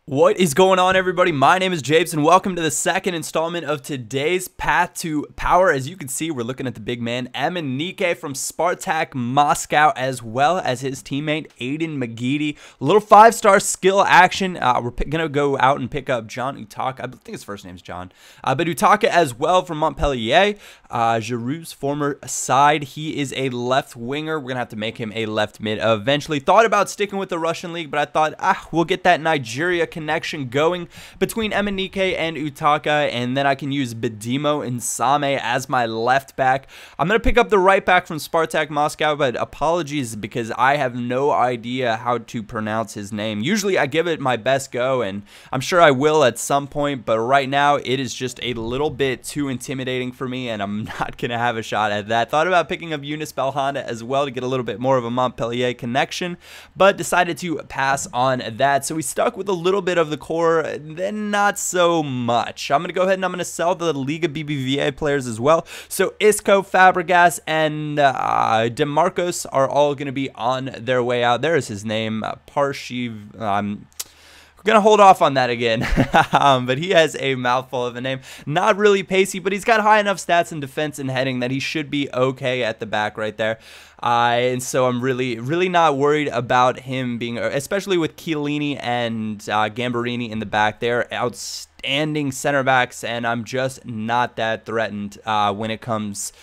What is going on, everybody? My name is Japes, and welcome to the second installment of today's Path to Power. As you can see, we're looking at the big man, Emenike from Spartak Moscow, as well as his teammate, Aiden McGeady. A little five-star skill action. We're going to go out and pick up John Utaka. I think his first name's John. But Utaka as well from Montpellier. Giroud's former side. He is a left winger. We're going to have to make him a left mid eventually. Thought about sticking with the Russian league, but I thought, we'll get that Nigeria connection going between Emenike and Utaka, and then I can use Bedimo and Same as my left back. I'm going to pick up the right back from Spartak Moscow, but apologies because I have no idea how to pronounce his name. Usually I give it my best go, and I'm sure I will at some point, but right now it is just a little bit too intimidating for me, and I'm not going to have a shot at that. Thought about picking up Yunus Belhanda as well to get a little bit more of a Montpellier connection, but decided to pass on that. So we stuck with a little bit of the core, then not so much. I'm going to go ahead and I'm going to sell the Liga BBVA players as well. So Isco, Fabregas, and DeMarcos are all going to be on their way out. There is his name, Parshiv. We're going to hold off on that again, but he has a mouthful of a name. Not really pacey, but he's got high enough stats in defense and heading that he should be okay at the back right there. And so I'm really not worried about him being, especially with Chiellini and Gambarini in the back. They're outstanding center backs, and I'm just not that threatened when it comes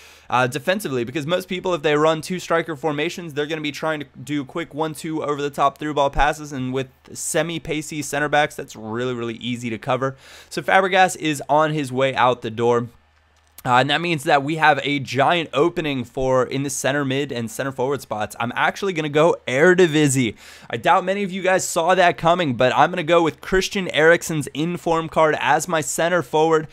defensively, because most people, if they run two striker formations, they're going to be trying to do quick 1-2 over the top through ball passes, and with semi-pacey center backs, that's really easy to cover. So Fabregas is on his way out the door. And that means that we have a giant opening in the center mid and center forward spots. I'm actually going to go Eredivisie. I doubt many of you guys saw that coming, but I'm going to go with Christian Eriksen's inform card as my center forward.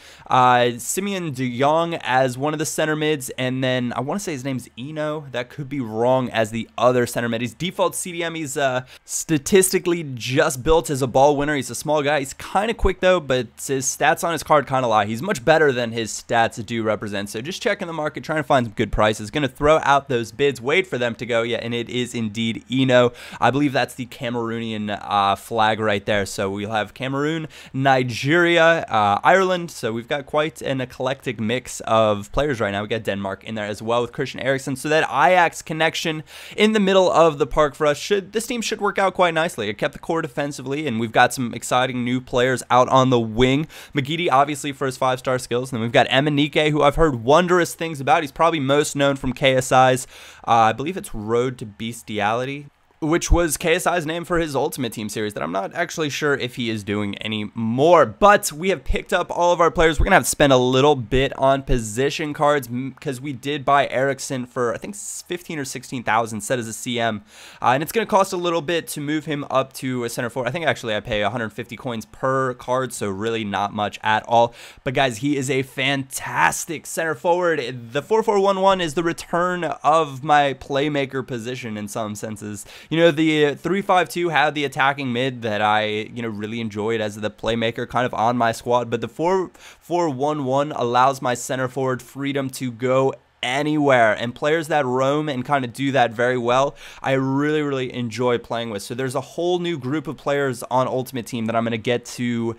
Simeon de Jong as one of the center mids, and then I want to say his name's Eno. That could be wrong, as the other center mid. He's default CDM. He's statistically just built as a ball winner. He's a small guy. He's kind of quick though, but his stats on his card kind of lie. He's much better than his stats do represent. So just checking the market, trying to find some good prices. Going to throw out those bids, wait for them to go. Yeah, and it is indeed Eno. I believe that's the Cameroonian flag right there. So we'll have Cameroon, Nigeria, Ireland. So we've got quite an eclectic mix of players right now. We got Denmark in there as well with Christian Eriksen. So that Ajax connection in the middle of the park for us, this team should work out quite nicely. It kept the core defensively, and we've got some exciting new players out on the wing. McGeady, obviously, for his 5-star skills. And then we've got Emenike, who I've heard wondrous things about. He's probably most known from KSI's, I believe it's Road to Bestiality, which was KSI's name for his Ultimate Team series that I'm not actually sure if he is doing anymore. But we have picked up all of our players. We're going to have to spend a little bit on position cards because we did buy Eriksen for, I think, 15 or 16,000 set as a CM. And it's going to cost a little bit to move him up to a center forward. I think actually I pay 150 coins per card, so really not much at all. But guys, he is a fantastic center forward. The 4-4-1-1 is the return of my playmaker position in some senses. You know, the 3-5-2 had the attacking mid that I, really enjoyed as the playmaker kind of on my squad. But the 4-4-1-1 allows my center forward freedom to go anywhere, and players that roam and kind of do that very well, I really enjoy playing with. So there's a whole new group of players on Ultimate Team that I'm going to get to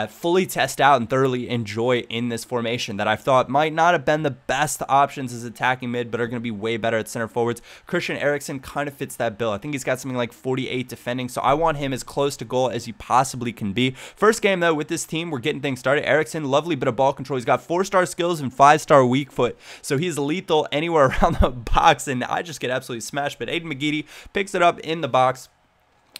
fully test out and thoroughly enjoy in this formation that I thought might not have been the best options as attacking mid, but are going to be way better at center forwards. Christian Eriksen kind of fits that bill. I think he's got something like 48 defending, so I want him as close to goal as he possibly can be. First game though with this team, we're getting things started. Eriksen, lovely bit of ball control. He's got 4-star skills and 5-star weak foot, so he's lethal anywhere around the box, and I just get absolutely smashed. But Aiden McGeady picks it up in the box.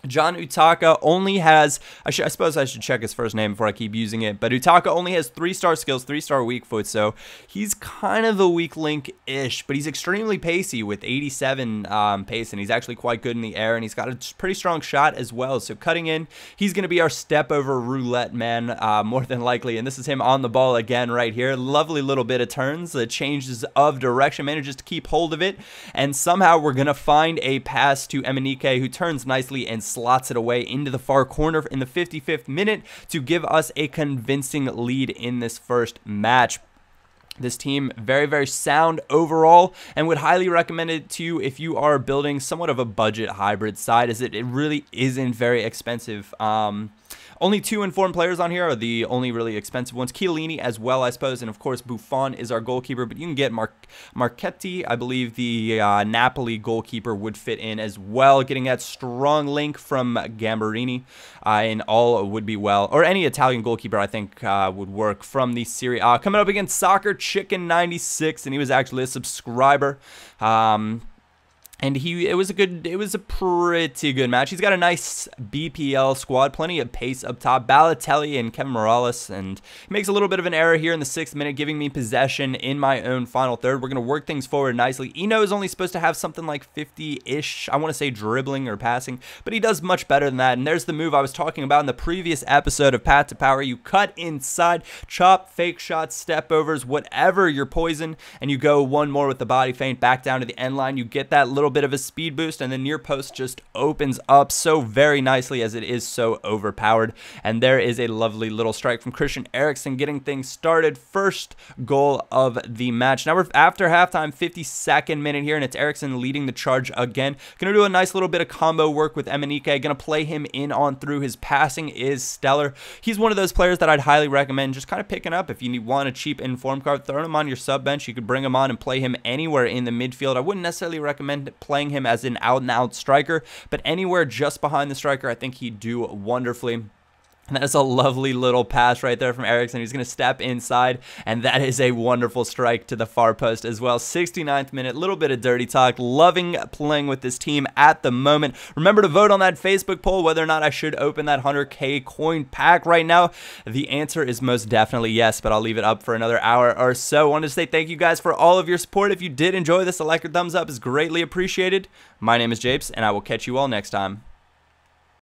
John Utaka only has, I suppose I should check his first name before I keep using it, but Utaka only has 3-star skills, 3-star weak foot, so he's kind of a weak link-ish, but he's extremely pacey with 87 pace, and he's actually quite good in the air, and he's got a pretty strong shot as well. So cutting in, he's going to be our step-over roulette man, more than likely, and this is him on the ball again right here. Lovely little bit of turns, changes of direction, manages to keep hold of it, and somehow we're going to find a pass to Emenike, who turns nicely and slots it away into the far corner in the 55th minute to give us a convincing lead in this first match. This team, very sound overall, and would highly recommend it to you if you are building somewhat of a budget hybrid side, as it really isn't very expensive. Only 2 informed players on here are the only really expensive ones. Chiellini as well, I suppose, and of course Buffon is our goalkeeper, but you can get Marchetti, I believe the Napoli goalkeeper would fit in as well. Getting that strong link from Gambarini and all would be well, or any Italian goalkeeper I think would work from the Serie A. Coming up against Soccer Chicken 96, and he was actually a subscriber. And it was a pretty good match. He's got a nice BPL squad, plenty of pace up top. Balotelli and Kevin Morales, and he makes a little bit of an error here in the 6th minute, giving me possession in my own final third. We're going to work things forward nicely. Eno is only supposed to have something like 50-ish, I want to say dribbling or passing, but he does much better than that. And there's the move I was talking about in the previous episode of Path to Power. You cut inside, chop, fake shots, step overs, whatever your poison, and you go one more with the body feint back down to the end line. You get that little bit of a speed boost, and the near post just opens up so very nicely as it is so overpowered. And there is a lovely little strike from Christian Eriksen, getting things started. First goal of the match. Now we're after halftime, 52nd minute here, and it's Eriksen leading the charge again. Gonna do a nice little bit of combo work with Emenike. Gonna play him in on through. His passing is stellar. He's one of those players that I'd highly recommend just kind of picking up if you want a cheap inform card. Throw him on your sub bench. You could bring him on and play him anywhere in the midfield. I wouldn't necessarily recommend playing him as an out-and-out striker, but anywhere just behind the striker, I think he'd do wonderfully. And that is a lovely little pass right there from Eriksen. He's going to step inside, and that is a wonderful strike to the far post as well. 69th minute, little bit of dirty talk. Loving playing with this team at the moment. Remember to vote on that Facebook poll whether or not I should open that 100K coin pack right now. The answer is most definitely yes, but I'll leave it up for another hour or so. I wanted to say thank you guys for all of your support. If you did enjoy this, a like or thumbs up is greatly appreciated. My name is Japes, and I will catch you all next time.